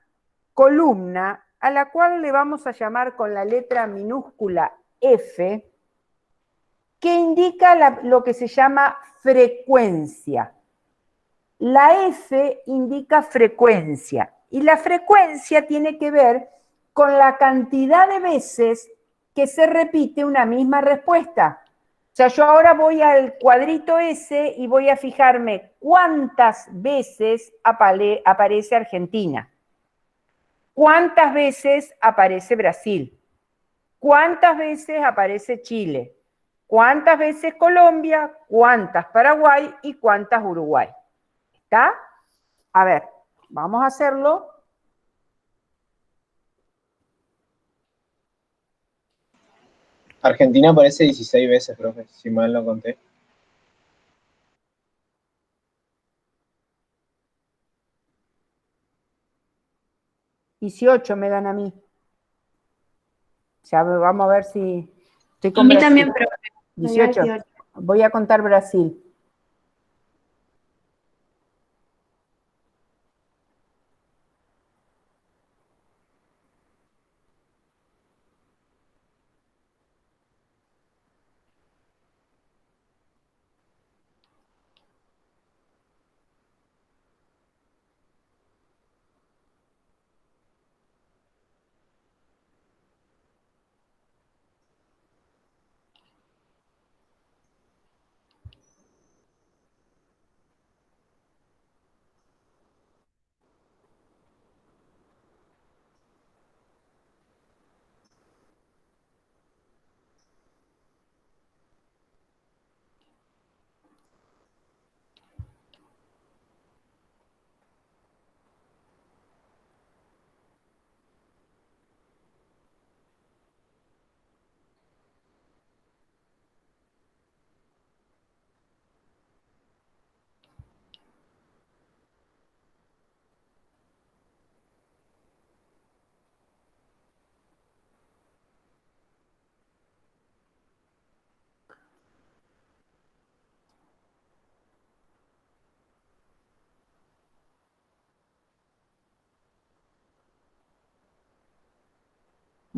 columna a la cual le vamos a llamar con la letra minúscula F, que indica lo que se llama frecuencia. La F indica frecuencia y la frecuencia tiene que ver con la cantidad de veces que se repite una misma respuesta. O sea, yo ahora voy al cuadrito S y voy a fijarme cuántas veces aparece Argentina, cuántas veces aparece Brasil, cuántas veces aparece Chile, cuántas veces Colombia, cuántas Paraguay y cuántas Uruguay. ¿Está? A ver, vamos a hacerlo. Argentina aparece 16 veces, profe, si mal no conté. 18 me dan a mí. O sea, vamos a ver si estoy A con mí Brasil. también, pero 18. 18. Voy a contar Brasil.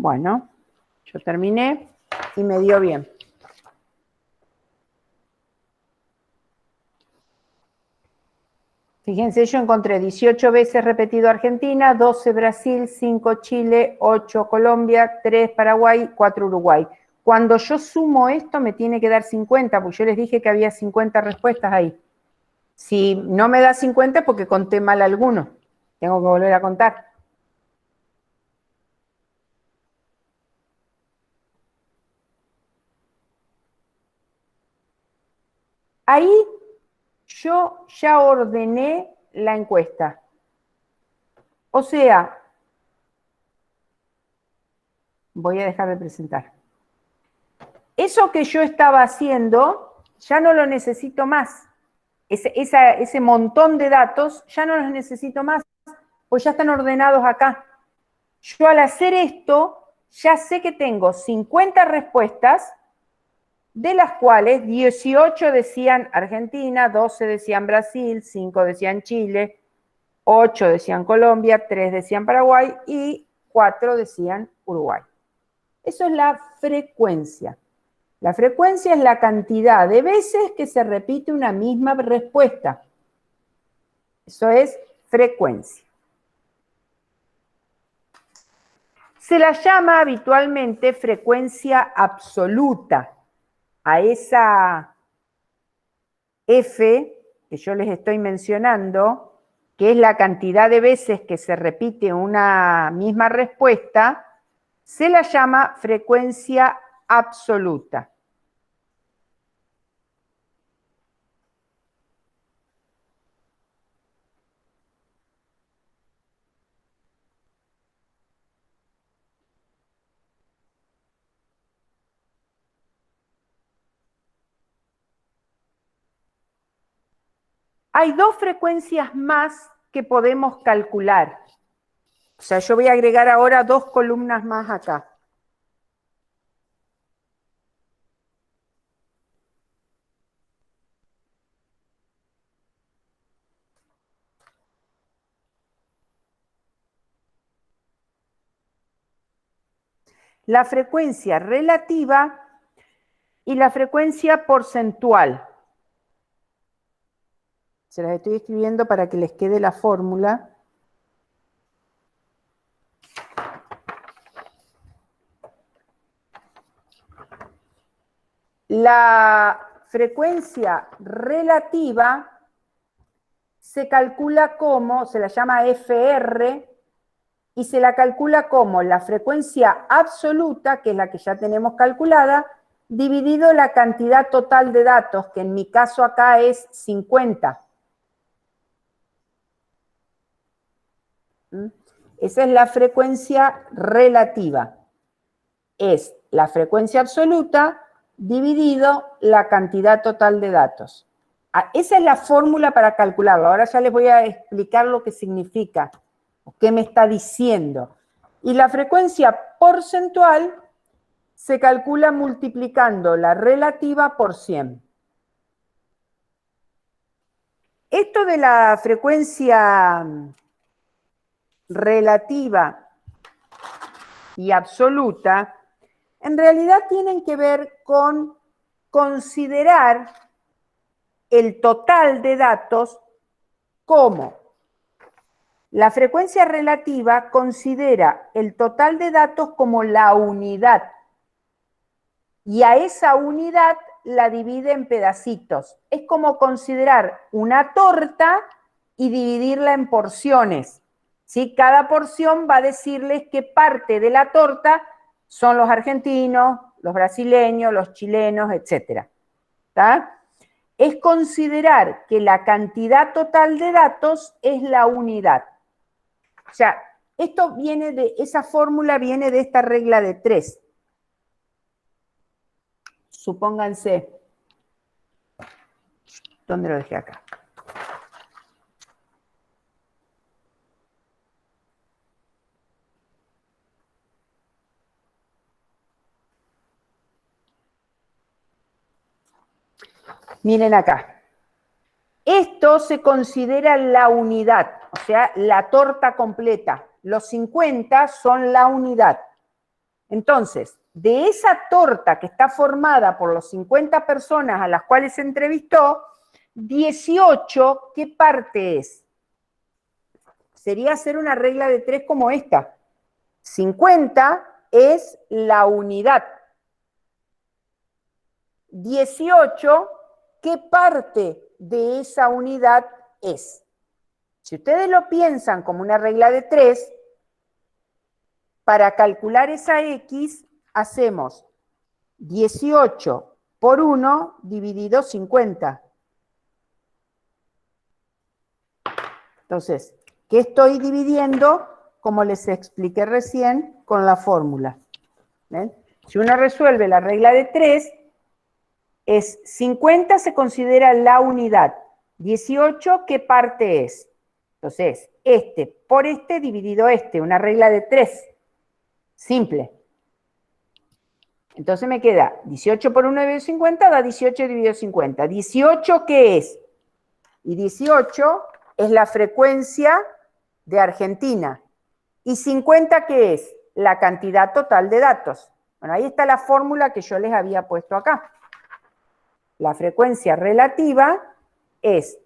Bueno, yo terminé y me dio bien. Fíjense, yo encontré 18 veces repetido Argentina, 12 Brasil, 5 Chile, 8 Colombia, 3 Paraguay, 4 Uruguay. Cuando yo sumo esto me tiene que dar 50, porque yo les dije que había 50 respuestas ahí. Si no me da 50 es porque conté mal alguno. Tengo que volver a contar. Ahí yo ya ordené la encuesta. O sea, voy a dejar de presentar. Eso que yo estaba haciendo ya no lo necesito más. Ese montón de datos ya no los necesito más, pues ya están ordenados acá. Yo al hacer esto ya sé que tengo 50 respuestas, de las cuales 18 decían Argentina, 12 decían Brasil, 5 decían Chile, 8 decían Colombia, 3 decían Paraguay y 4 decían Uruguay. Eso es la frecuencia. La frecuencia es la cantidad de veces que se repite una misma respuesta. Eso es frecuencia. Se la llama habitualmente frecuencia absoluta a esa F que yo les estoy mencionando, que es la cantidad de veces que se repite una misma respuesta, se la llama frecuencia absoluta. Hay dos frecuencias más que podemos calcular. O sea, yo voy a agregar ahora 2 columnas más acá. La frecuencia relativa y la frecuencia porcentual. Se las estoy escribiendo para que les quede la fórmula. La frecuencia relativa se calcula como, se la llama FR, y se la calcula como la frecuencia absoluta, que es la que ya tenemos calculada, dividido la cantidad total de datos, que en mi caso acá es 50. Esa es la frecuencia relativa. Es la frecuencia absoluta dividido la cantidad total de datos. Esa es la fórmula para calcularlo. Ahora ya les voy a explicar lo que significa, o qué me está diciendo. Y la frecuencia porcentual se calcula multiplicando la relativa por 100. Esto de la frecuencia relativa y absoluta, en realidad tienen que ver con considerar el total de datos como la frecuencia relativa considera el total de datos como la unidad y a esa unidad la divide en pedacitos. Es como considerar una torta y dividirla en porciones. ¿Sí? Cada porción va a decirles qué parte de la torta son los argentinos, los brasileños, los chilenos, etc. ¿Tá? Es considerar que la cantidad total de datos es la unidad. O sea, esto viene de, esa fórmula viene de esta regla de 3. Supónganse, ¿dónde lo dejé acá? Miren acá. Esto se considera la unidad, o sea, la torta completa. Los 50 son la unidad. Entonces, de esa torta que está formada por los 50 personas a las cuales se entrevistó, 18, ¿qué parte es? Sería hacer una regla de 3 como esta. 50 es la unidad. 18, ¿qué parte de esa unidad es? Si ustedes lo piensan como una regla de 3, para calcular esa X, hacemos 18 por 1 dividido 50. Entonces, ¿qué estoy dividiendo? Como les expliqué recién con la fórmula. ¿Ven? Si uno resuelve la regla de 3, 50 se considera la unidad. 18, ¿qué parte es? Entonces, este por este dividido este, una regla de 3. Simple. Entonces me queda 18 por 1 dividido 50 da 18 dividido 50. ¿18 qué es? Y 18 es la frecuencia de Argentina. ¿Y 50 qué es? La cantidad total de datos. Bueno, ahí está la fórmula que yo les había puesto acá. La frecuencia relativa es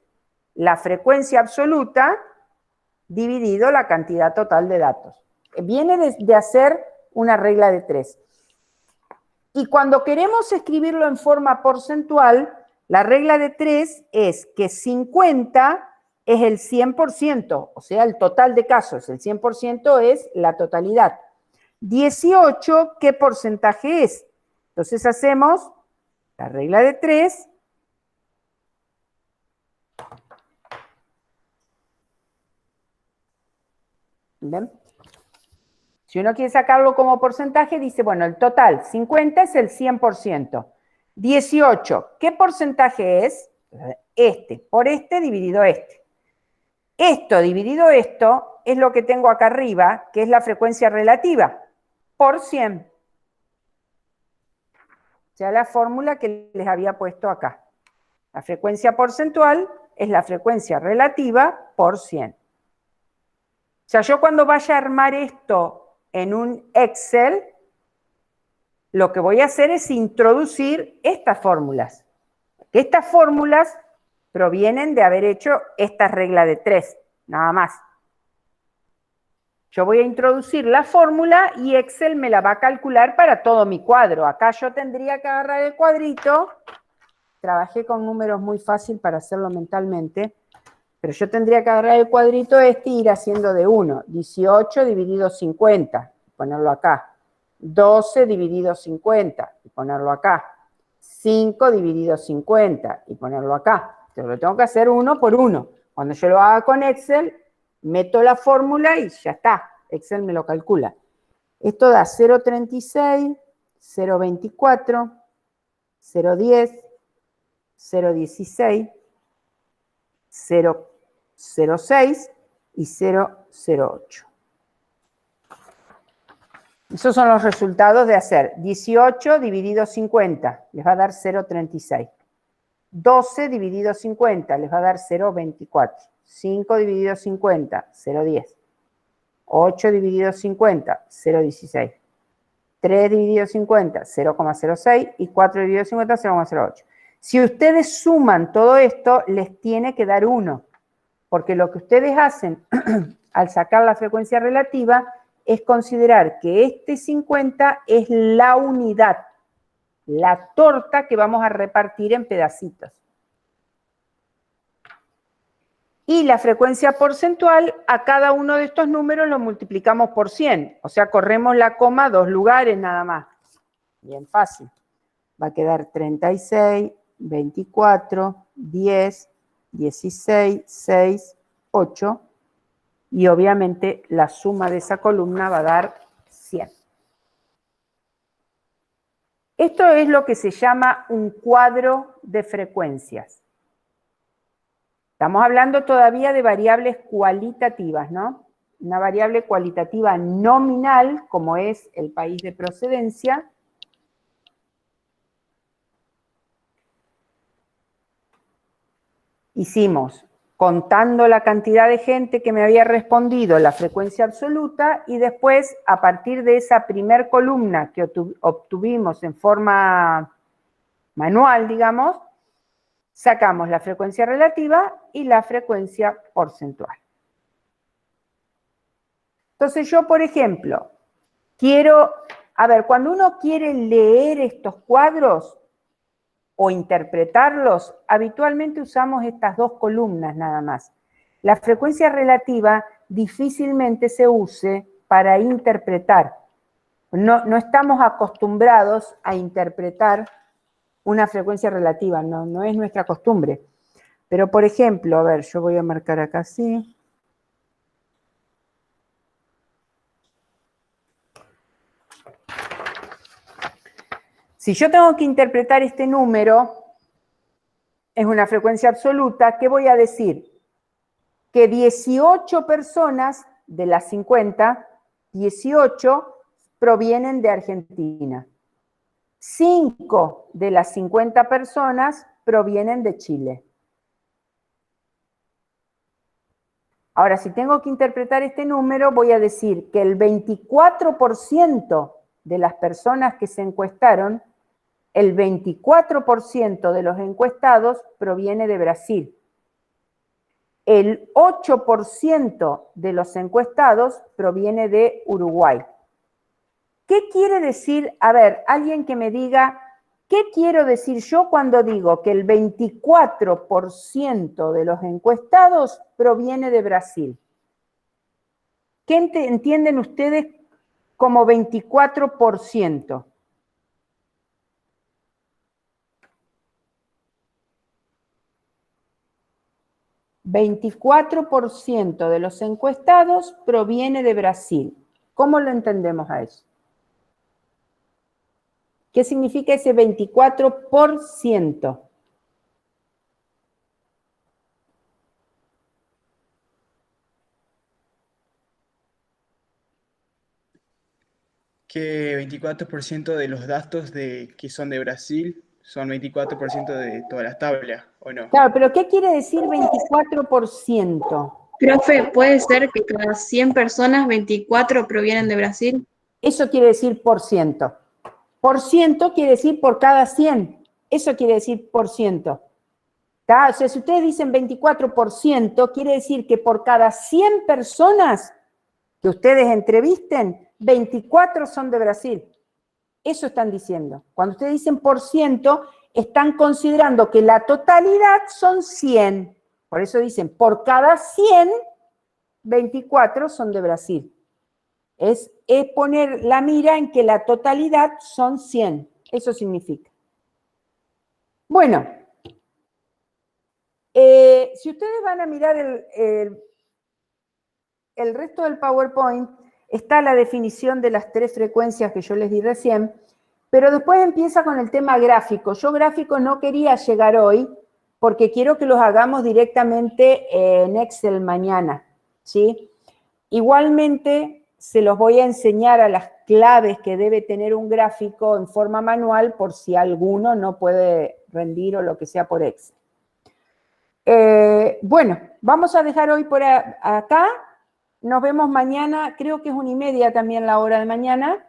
la frecuencia absoluta dividido la cantidad total de datos. Viene de hacer una regla de 3. Y cuando queremos escribirlo en forma porcentual, la regla de 3 es que 50 es el 100%, o sea, el total de casos. El 100% es la totalidad. 18, ¿qué porcentaje es? Entonces hacemos la regla de 3. ¿Ven? Si uno quiere sacarlo como porcentaje, dice, bueno, el total, 50 es el 100%. 18, ¿qué porcentaje es? Este, por este dividido este. Esto dividido esto es lo que tengo acá arriba, que es la frecuencia relativa, por 100. O sea, la fórmula que les había puesto acá. La frecuencia porcentual es la frecuencia relativa por 100. O sea, yo cuando vaya a armar esto en un Excel, lo que voy a hacer es introducir estas fórmulas. Estas fórmulas provienen de haber hecho esta regla de 3, nada más. Yo voy a introducir la fórmula y Excel me la va a calcular para todo mi cuadro. Acá yo tendría que agarrar el cuadrito. Trabajé con números muy fácil para hacerlo mentalmente. Pero yo tendría que agarrar el cuadrito este e ir haciendo de 1. 18 dividido 50, ponerlo acá. 12 dividido 50, y ponerlo acá. 5 dividido 50, y ponerlo acá. Entonces lo tengo que hacer uno por uno. Cuando yo lo haga con Excel, meto la fórmula y ya está. Excel me lo calcula. Esto da 0,36, 0,24, 0,10, 0,16, 0,06 y 0,08. Esos son los resultados de hacer 18 dividido 50, les va a dar 0,36. 12 dividido 50, les va a dar 0,24. 5 dividido 50, 0,10. 8 dividido 50, 0,16. 3 dividido 50, 0,06 y 4 dividido 50, 0,08. Si ustedes suman todo esto, les tiene que dar 1, porque lo que ustedes hacen al sacar la frecuencia relativa es considerar que este 50 es la unidad, la torta que vamos a repartir en pedacitos. Y la frecuencia porcentual, a cada uno de estos números lo multiplicamos por 100. O sea, corremos la coma 2 lugares nada más. Bien fácil. Va a quedar 36, 24, 10, 16, 6, 8. Y obviamente la suma de esa columna va a dar 100. Esto es lo que se llama un cuadro de frecuencias. Estamos hablando todavía de variables cualitativas, ¿no? Una variable cualitativa nominal, como es el país de procedencia. Hicimos contando la cantidad de gente que me había respondido la frecuencia absoluta, y después, a partir de esa primer columna que obtuvimos en forma manual, digamos, sacamos la frecuencia relativa y la frecuencia porcentual. Entonces yo, por ejemplo, quiero, a ver, cuando uno quiere leer estos cuadros o interpretarlos, habitualmente usamos estas dos columnas nada más. La frecuencia relativa difícilmente se use para interpretar. No estamos acostumbrados a interpretar una frecuencia relativa, no es nuestra costumbre. Pero, por ejemplo, a ver, yo voy a marcar acá así. Si yo tengo que interpretar este número, es una frecuencia absoluta, ¿qué voy a decir? Que 18 personas de las 50, 18 provienen de Argentina. 5 de las 50 personas provienen de Chile. Ahora, si tengo que interpretar este número, voy a decir que el 24% de las personas que se encuestaron, el 24% de los encuestados proviene de Brasil. El 8% de los encuestados proviene de Uruguay. ¿Qué quiere decir? A ver, alguien que me diga, ¿qué quiero decir yo cuando digo que el 24% de los encuestados proviene de Brasil? ¿Qué entienden ustedes como 24%? ¿24% de los encuestados proviene de Brasil? ¿Cómo lo entendemos a eso? ¿Qué significa ese 24%? Que 24% de los datos que son de Brasil son 24% de todas las tablas, ¿o no? Claro, pero ¿qué quiere decir 24%? Profe, ¿puede ser que cada 100 personas, 24 provienen de Brasil? Eso quiere decir por ciento. Por ciento quiere decir por cada 100. Eso quiere decir por ciento. ¿Tá? O sea, si ustedes dicen 24%, quiere decir que por cada 100 personas que ustedes entrevisten, 24 son de Brasil. Eso están diciendo. Cuando ustedes dicen por ciento, están considerando que la totalidad son 100. Por eso dicen, por cada 100, 24 son de Brasil. Es poner la mira en que la totalidad son 100. Eso significa. Bueno, si ustedes van a mirar el resto del PowerPoint, está la definición de las 3 frecuencias que yo les di recién, pero después empieza con el tema gráfico. Yo gráfico no quería llegar hoy porque quiero que los hagamos directamente en Excel mañana, ¿sí? Igualmente, se los voy a enseñar a las claves que debe tener un gráfico en forma manual por si alguno no puede rendir o lo que sea por Excel. Bueno, vamos a dejar hoy por acá. Nos vemos mañana, creo que es 1:30 también la hora de mañana,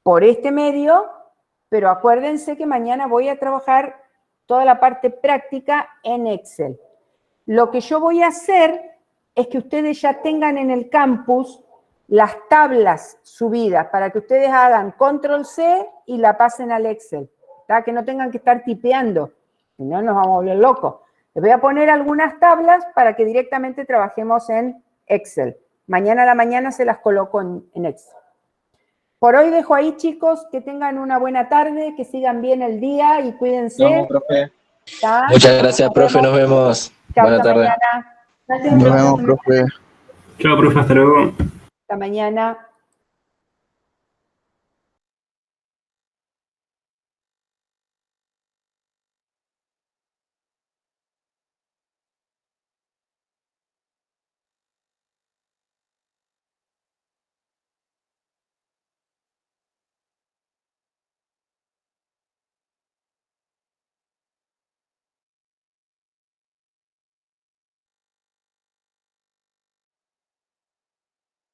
por este medio, pero acuérdense que mañana voy a trabajar toda la parte práctica en Excel. Lo que yo voy a hacer es que ustedes ya tengan en el campus las tablas subidas para que ustedes hagan Control-C y la pasen al Excel, ¿tá? Que no tengan que estar tipeando, si no nos vamos a volver locos. Les voy a poner algunas tablas para que directamente trabajemos en Excel. Mañana a la mañana se las coloco en Excel. Por hoy dejo ahí, chicos, que tengan una buena tarde, que sigan bien el día y cuídense. Vamos, profe. ¿Tá? Muchas gracias, profe. Nos vemos. Chao, Buena hasta tarde. mañana. Gracias, Nos profe. vemos, profe. Chao, profe, hasta luego. Hasta mañana.